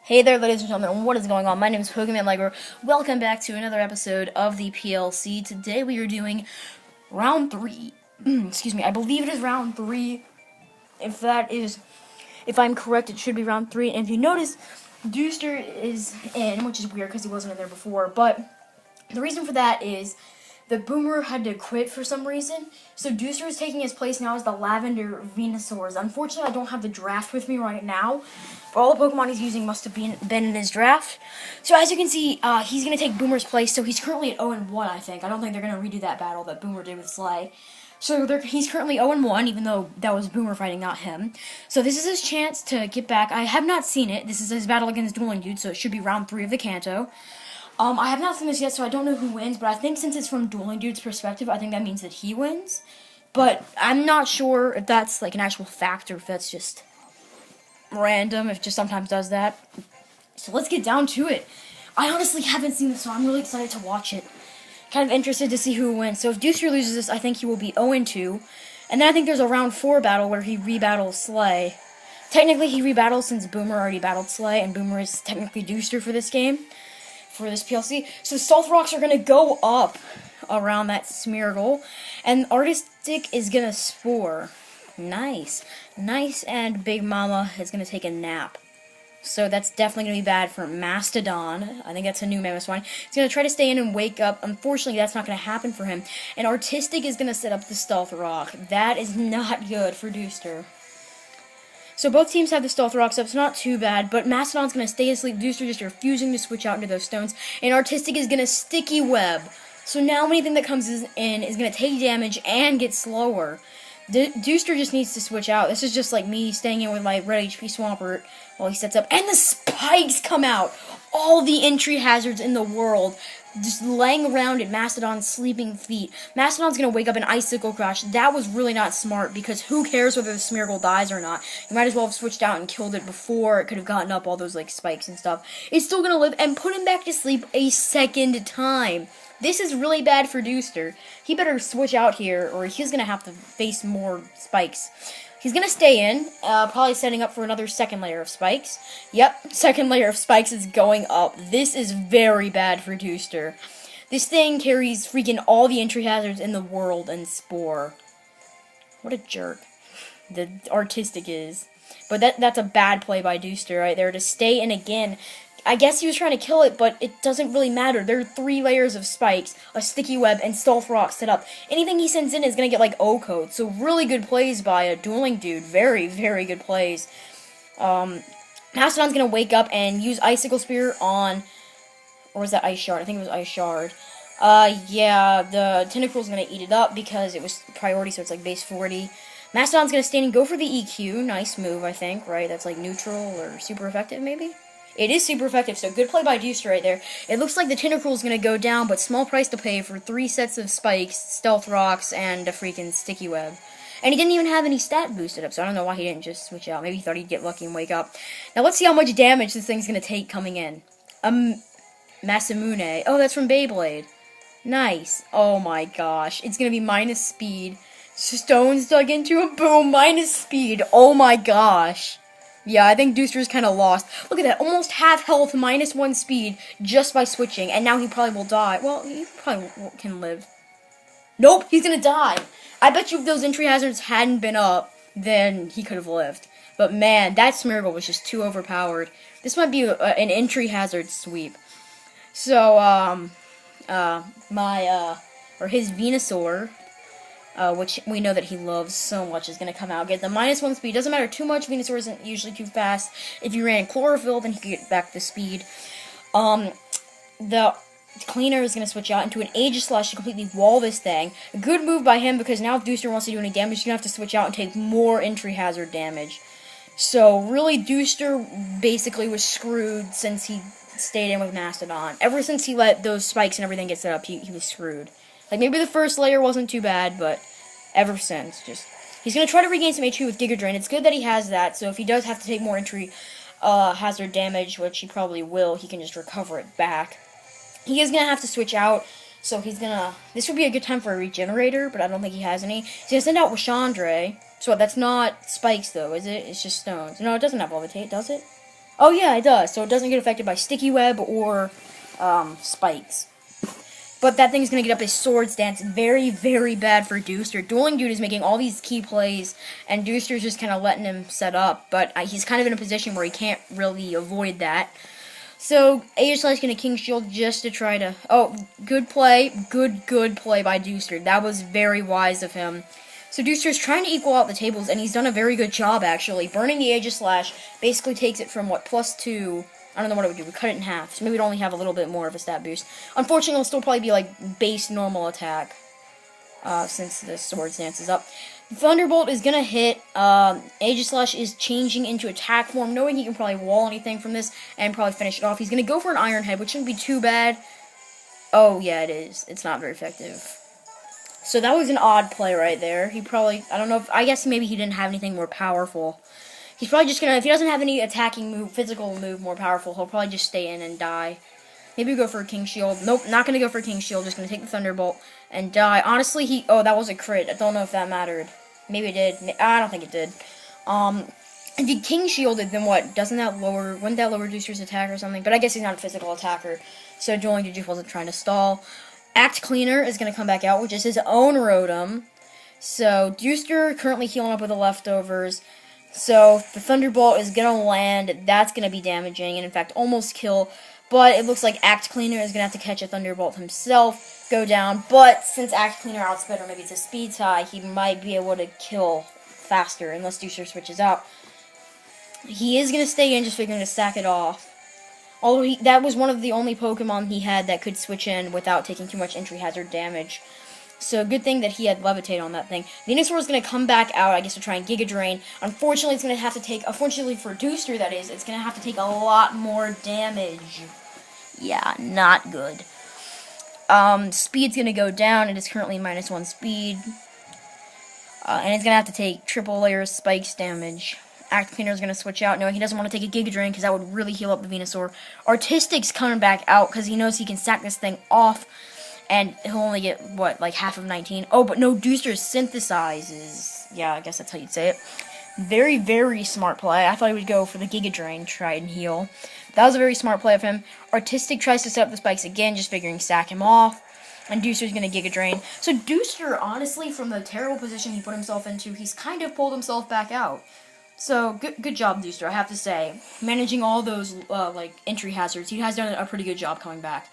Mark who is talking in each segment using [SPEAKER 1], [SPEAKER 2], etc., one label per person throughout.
[SPEAKER 1] Hey there, ladies and gentlemen, what is going on? My name is Pokemon Legger. Welcome back to another episode of the PLC. Today we are doing round 3. Excuse me, I believe it is round 3. If I'm correct, it should be round 3. And if you notice, Dooster is in, which is weird because he wasn't in there before. But the reason for that is the Boomer had to quit for some reason. So Dooster is taking his place now as the Lavender Venasaurs. Unfortunately, I don't have the draft with me right now. But all the Pokemon he's using must have been in his draft. So as you can see, he's going to take Boomer's place. So he's currently at 0-1, I think. I don't think they're going to redo that battle that Boomer did with Slay. So he's currently 0-1, even though that was Boomer fighting, not him. So this is his chance to get back. I have not seen it. This is his battle against Dueling Dude, so it should be round 3 of the Kanto. I have not seen this yet, so I don't know who wins, but I think since it's from Dueling Dude's perspective, I think that means that he wins. But I'm not sure if that's like an actual fact or if that's just random, if it just sometimes does that. So let's get down to it. I honestly haven't seen this, so I'm really excited to watch it. Kind of interested to see who wins. So if Dooster loses this, I think he will be 0-2. And then I think there's a round 4 battle where he rebattles Slay. Technically, he rebattles since Boomer already battled Slay, and Boomer is technically Dooster for this game. For this PLC. So Stealth Rocks are going to go up around that Smeargle. And Artistic is going to Spore. Nice. Nice, and Big Mama is going to take a nap. So that's definitely going to be bad for Mastodon. I think that's a new Mammoth one. He's going to try to stay in and wake up. Unfortunately, that's not going to happen for him. And Artistic is going to set up the Stealth Rock. That is not good for Dooster. So both teams have the Stealth Rocks up, so not too bad, but Mastodon's going to stay asleep, Dooster just refusing to switch out into those stones, and Artistic is going to Sticky Web. So now anything that comes in is going to take damage and get slower. Dooster just needs to switch out. This is just like me staying in with my Red HP Swampert while he sets up, and the spikes come out! All the entry hazards in the world just laying around at Mastodon's sleeping feet. Mastodon's gonna wake up in Icicle Crash. That was really not smart, because who cares whether the Smeargle dies or not? You might as well have switched out and killed it before it could have gotten up all those like spikes and stuff. It's still gonna live and put him back to sleep a second time. This is really bad for Dooster. He better switch out here, or he's gonna have to face more spikes. He's going to stay in, probably setting up for another second layer of spikes. Yep, second layer of spikes is going up. This is very bad for Dooster. This thing carries freaking all the entry hazards in the world and Spore. What a jerk the Artistic is. But that's a bad play by Dooster right there to stay in again. I guess he was trying to kill it, but it doesn't really matter. There are 3 layers of spikes, a Sticky Web, and Stealth Rock set up. Anything he sends in is going to get, like, O-code. So really good plays by a Dueling Dude. Very, very good plays. Mastodon's going to wake up and use Icicle Spear on... Or was that Ice Shard? I think it was Ice Shard. Yeah, the Tentacruel's going to eat it up because it was priority, so it's, like, base 40. Mastodon's going to stand and go for the EQ. Nice move, I think, right? That's, like, neutral or super effective, maybe? It is super effective, so good play by Dooster right there. It looks like the Tentacruel is going to go down, but small price to pay for 3 sets of spikes, Stealth Rocks, and a freaking Sticky Web. And he didn't even have any stat boosted up, so I don't know why he didn't just switch out. Maybe he thought he'd get lucky and wake up. Now let's see how much damage this thing's going to take coming in. Masamune. Oh, that's from Beyblade. Nice. Oh my gosh. It's going to be minus speed. Stones dug into him. Boom. Minus speed. Oh my gosh. Yeah, I think Dooster's kind of lost. Look at that, almost half health, minus 1 speed, just by switching, and now he probably will die. Well, he probably can live. Nope, he's gonna die. I bet you if those entry hazards hadn't been up, then he could have lived. But man, that Smeargle was just too overpowered. This might be an entry hazard sweep. So, his Venasaur, which we know that he loves so much, is going to come out. Get the minus 1 speed. Doesn't matter too much. Venusaur isn't usually too fast. If you ran Chlorophyll, then he could get back the speed. The Cleaner is going to switch out into an Aegislash to completely wall this thing. A good move by him, because now if Dooster wants to do any damage, he's going to have to switch out and take more entry hazard damage. So, really, Dooster basically was screwed since he stayed in with Mastodon. Ever since he let those spikes and everything get set up, he was screwed. Like, maybe the first layer wasn't too bad, but ever since, just... He's going to try to regain some HP with Giga Drain. It's good that he has that, so if he does have to take more entry hazard damage, which he probably will, he can just recover it back. He is going to have to switch out, so he's going to... This would be a good time for a Regenerator, but I don't think he has any. He's going to send out Washandre. So that's not spikes, though, is it? It's just stones. No, it doesn't have Levitate, does it? Oh yeah, it does. So it doesn't get affected by sticky web or spikes. But that thing's going to get up his sword stance. Very, very bad for Dooster. Dueling Dude is making all these key plays, and Dooster's just kind of letting him set up. But he's kind of in a position where he can't really avoid that. So, Aegislash going to King Shield just to try to... Oh, good play. Good play by Dooster. That was very wise of him. So Dooster's trying to equal out the tables, and he's done a very good job, actually. Burning the Aegislash basically takes it from, what, +2... I don't know what it would do. We cut it in half, so maybe we'd only have a little bit more of a stat boost. Unfortunately, it'll still probably be like base normal attack, since the sword stance is up. Thunderbolt is gonna hit. Aegislash is changing into attack form, knowing he can probably wall anything from this and probably finish it off. He's gonna go for an Iron Head, which shouldn't be too bad. Oh yeah, it is. It's not very effective. So that was an odd play right there. He probably, I don't know if, I guess maybe he didn't have anything more powerful. He's probably just gonna, if he doesn't have any attacking move, physical move more powerful, he'll probably just stay in and die. Maybe go for a King Shield. Nope, not gonna go for a King Shield, just gonna take the Thunderbolt and die. Honestly, oh, that was a crit. I don't know if that mattered. Maybe it did. I don't think it did. If he King Shielded, then what? Wouldn't that lower Dooster's attack or something? But I guess he's not a physical attacker, so Dueling Dude wasn't trying to stall. Act Cleaner is gonna come back out, which is his own Rotom. So, Dooster currently healing up with the leftovers. So, the Thunderbolt is going to land. That's going to be damaging, and in fact, almost kill. But it looks like Act Cleaner is going to have to catch a Thunderbolt himself, go down. But since Act Cleaner outsped, or maybe it's a speed tie, he might be able to kill faster, unless Dooster switches out. He is going to stay in, just figuring to stack it off. Although that was one of the only Pokemon he had that could switch in without taking too much entry hazard damage. So, good thing that he had Levitate on that thing. Venasaur is going to come back out, I guess, to try and Giga Drain. Unfortunately, it's going to have to take, unfortunately for Dooster, that is, it's going to have to take a lot more damage. Yeah, not good. Speed's going to go down. It is currently -1 speed. And it's going to have to take triple layer spikes damage. Act Cleaner is going to switch out, knowing he doesn't want to take a Giga Drain, because that would really heal up the Venusaur. Artistic's coming back out, because he knows he can sack this thing off. And he'll only get, what, like half of 19? Oh, but no, Dooster synthesizes. Yeah, I guess that's how you'd say it. Very, very smart play. I thought he would go for the Giga Drain, try and heal. That was a very smart play of him. Artistic tries to set up the spikes again, just figuring sack him off. And Dooster's going to Giga Drain. So Dooster, honestly, from the terrible position he put himself into, he's kind of pulled himself back out. So, good job, Dooster, I have to say. Managing all those, entry hazards, he has done a pretty good job coming back.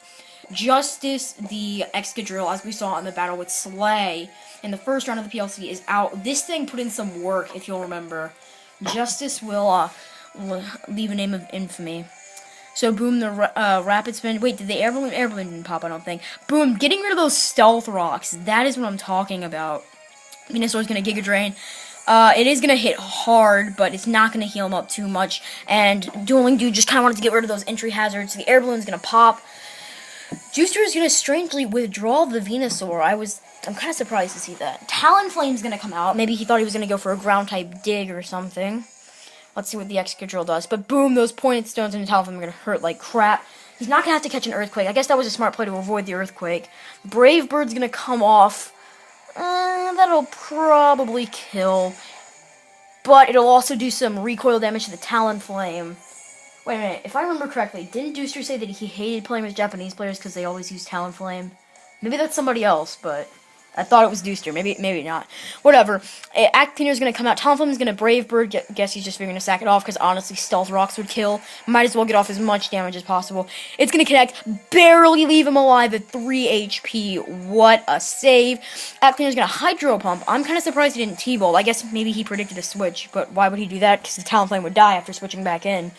[SPEAKER 1] Justice, the Excadrill, as we saw in the battle with Slay in the first round of the PLC, is out. This thing put in some work, if you'll remember. Justice will leave a name of infamy. So, boom, the Rapid Spin. Wait, did the Air Balloon? Air Balloon didn't pop, I don't think. Boom, getting rid of those Stealth Rocks. That is what I'm talking about. Venusaur's going to Giga Drain. It is going to hit hard, but it's not going to heal him up too much. And Dueling Dude just kind of wanted to get rid of those entry hazards. The Air Balloon's going to pop. Dooster is going to strangely withdraw the Venusaur. I'm kind of surprised to see that. Talonflame's going to come out. Maybe he thought he was going to go for a ground-type dig or something. Let's see what the Excadrill does. But boom, those pointed stones in the Talonflame are going to hurt like crap. He's not going to have to catch an Earthquake. I guess that was a smart play to avoid the Earthquake. Brave Bird's going to come off. That'll probably kill. But it'll also do some recoil damage to the Talonflame. Wait a minute, if I remember correctly, didn't Dooster say that he hated playing with Japanese players because they always use Talonflame? Maybe that's somebody else, but I thought it was Dooster. Maybe not. Whatever. Act Cleaner's going to come out. Talonflame's going to Brave Bird. Guess he's just figuring to sack it off because honestly, Stealth Rocks would kill. Might as well get off as much damage as possible. It's going to connect. Barely leave him alive at 3 HP. What a save. Act Cleaner's going to Hydro Pump. I'm kind of surprised he didn't T-Bolt. I guess maybe he predicted a switch, but why would he do that? Because the Talonflame would die after switching back in.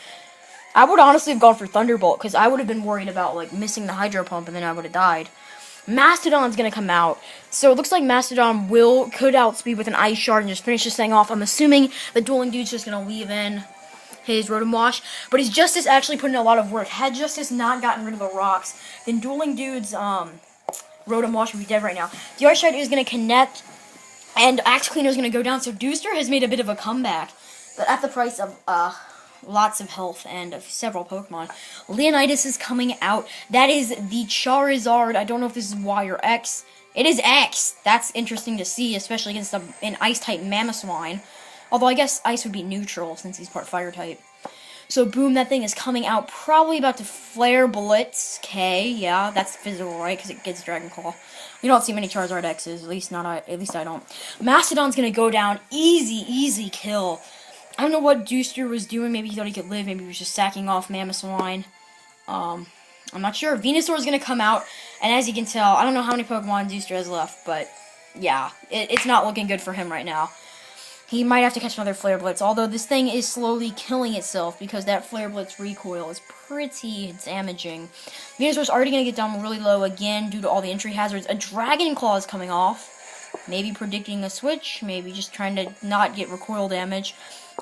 [SPEAKER 1] I would honestly have gone for Thunderbolt, because I would have been worried about, like, missing the Hydro Pump, and then I would have died. Mastodon's gonna come out, so it looks like Mastodon could outspeed with an Ice Shard and just finish this thing off. I'm assuming the Dueling Dude's just gonna leave in his Rotom Wash, but his Justice actually put in a lot of work. Had Justice not gotten rid of the rocks, then Dueling Dude's, Rotom Wash would be dead right now. The Ice Shard is gonna connect, and Axe Cleaner's gonna go down, so Dooster has made a bit of a comeback, but at the price of, lots of health and of several Pokemon. Leonidas is coming out. That is the Charizard. I don't know if this is Y or X. It is X. That's interesting to see, especially against an Ice-type Mamoswine. Although I guess Ice would be neutral since he's part Fire-type. So boom, that thing is coming out, probably about to flare Blitz. Okay, yeah, that's physical, right? Because it gets Dragon Claw. You don't see many Charizard X's, at least I don't. Mastodon's gonna go down, easy kill. I don't know what Dooster was doing. Maybe he thought he could live. Maybe he was just sacking off Mamoswine. I'm not sure. Venusaur is gonna come out, and as you can tell, I don't know how many Pokemon Dooster has left, but yeah, it's not looking good for him right now. He might have to catch another Flare Blitz, although this thing is slowly killing itself because that Flare Blitz recoil is pretty damaging. Venusaur's already going to get down really low again due to all the entry hazards. A Dragon Claw is coming off. Maybe predicting a switch, maybe just trying to not get recoil damage.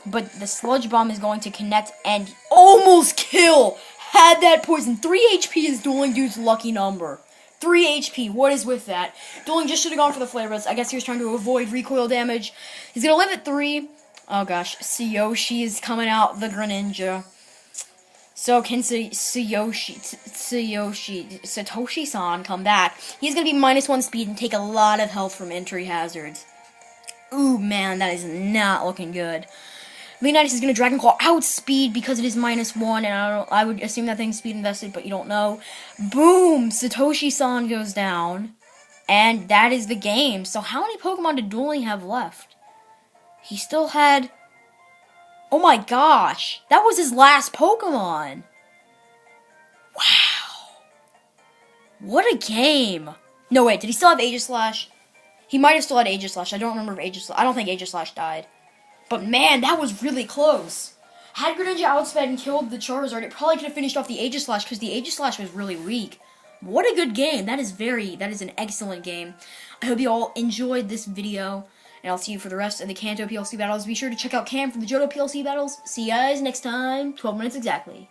[SPEAKER 1] But the Sludge Bomb is going to connect and almost kill! Had that poison. 3 HP is Dueling Dude's lucky number. 3 HP, what is with that? Dueling just should have gone for the Flare Blitz. I guess he was trying to avoid recoil damage. He's going to live at 3. Oh gosh, Tsuyoshi is coming out, the Greninja. So can Satoshi-san come back? He's going to be -1 speed and take a lot of health from entry hazards. Ooh, man, that is not looking good. Leonidas is going to Dragon Claw outspeed because it is -1, and I would assume that thing's speed invested, but you don't know. Boom! Satoshi-san goes down, and that is the game. So how many Pokemon did Dueling have left? He still had... Oh my gosh! That was his last Pokemon! Wow! What a game! No, wait, did he still have Aegislash? He might have still had Aegislash. I don't remember if Aegislash... I don't think Aegislash died. But man, that was really close. Had Greninja outsped and killed the Charizard, it probably could have finished off the Aegislash because the Aegislash was really weak. What a good game. That is an excellent game. I hope you all enjoyed this video, and I'll see you for the rest of the Kanto PLC battles. Be sure to check out Cam from the Johto PLC battles. See you guys next time. 12 minutes exactly.